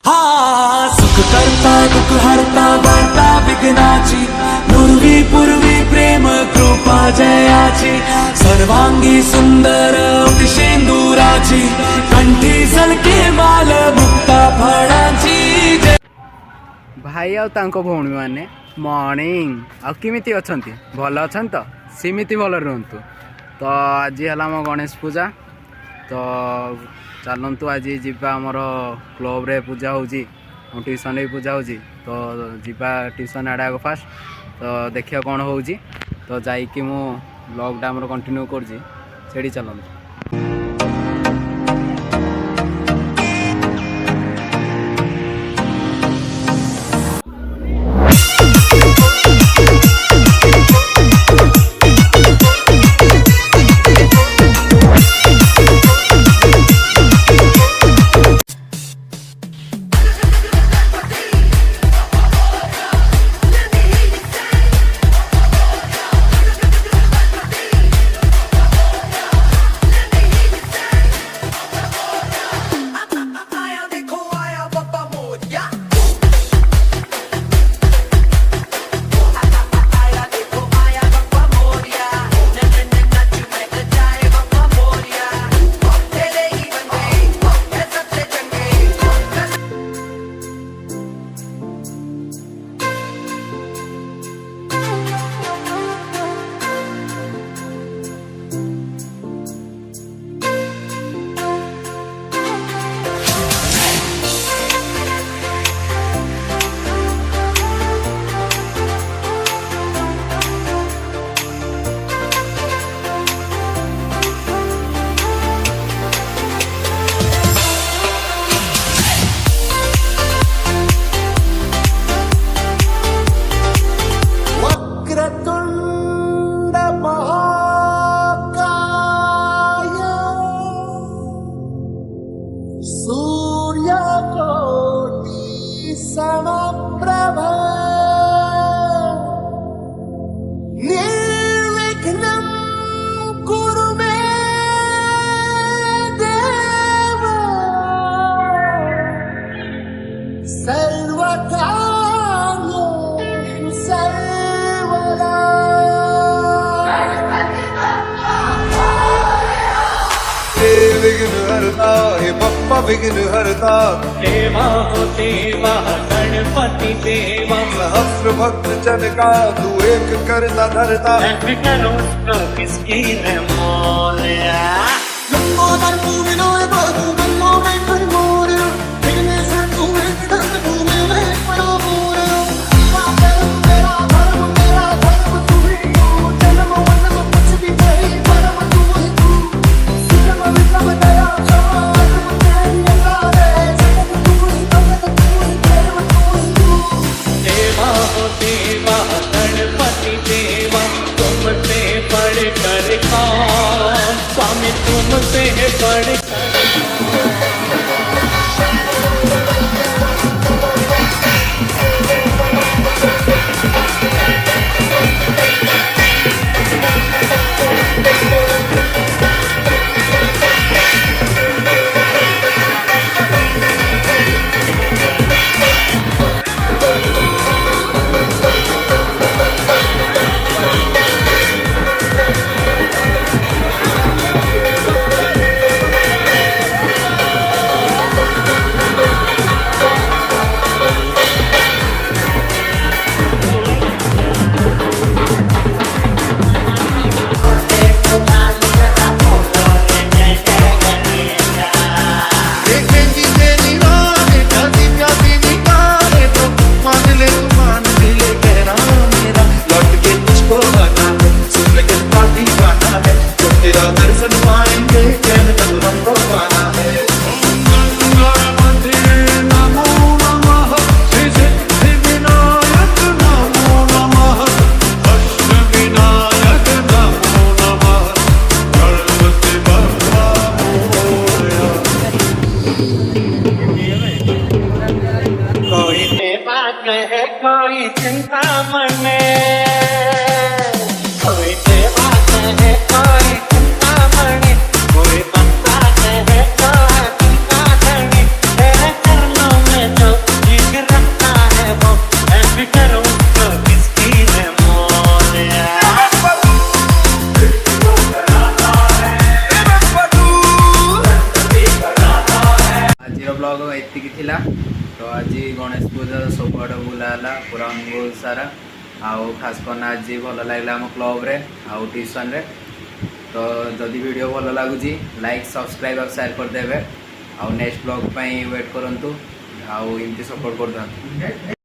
हा सुख करता दुख हरता वार्ता विघ्नाची पूर्वी पूर्वी प्रेम कृपा जयाची सर्वांगी सुंदर शेंदुराची कंठी झलके माल मुक्ता फळाची भाई आउ तांको भौणी माने मॉर्निंग आ किमिति अछंती भल अछन तो सिमिति भल रहंतु। तो आज है मो गणेश पूजा तो चलतु आज जीवा आमर क्लब रे पूजा होची ट्यूशन रे पूजा होची तो जीवा ट्यूशन आड़े आग फास्ट तो देखिए कौन होची तो जाइकी मु ब्लॉग टा आमर कंटिन्यू करजी सेठी चलतु। समप्रभ निर्विघ्नं कुरु मे देव सर्वकार्येषु सर्वदा। विघ्न हरता हे बप्पा विघ्न हरता देवा हो देवा गणपति देवा सहस्र भक्त जन का तू एक करता धरता करो किसकी है मोरिया लंबोदर पूविनो बाबू मन्नो में फरमोरे बिगने से तू एक दर्द भूमि में पड़ा मोरे तेरा धर्म तू ही हो जन्म वन्म कुछ भी नहीं परम तू ही तू सिद्ध विक्रम दया चार तेरी अगारे जगत तू ही भगत तू ही प्रेम तू ही तू। देवा हो देवा गणपति देवा तुमसे बढ़ कर कौन स्वामी तुमसे बढ़ कोई चिंता मने कोई देवा है कोई चिंता मने कोई बनता है कोई चिंता धनी तेरे चरणों में सबुआड़ बुलाला पूरा अनुगुल सारा आउ खास कर आज भल लगे आम क्लब रे आउ ट्यूशन रे। तो जदि वीडियो भल लगुच लाइक सब्सक्राइब और शेयर करदे आउ नेक्स्ट ब्लॉग वेट करंतु आउ इमती सपोर्ट कर।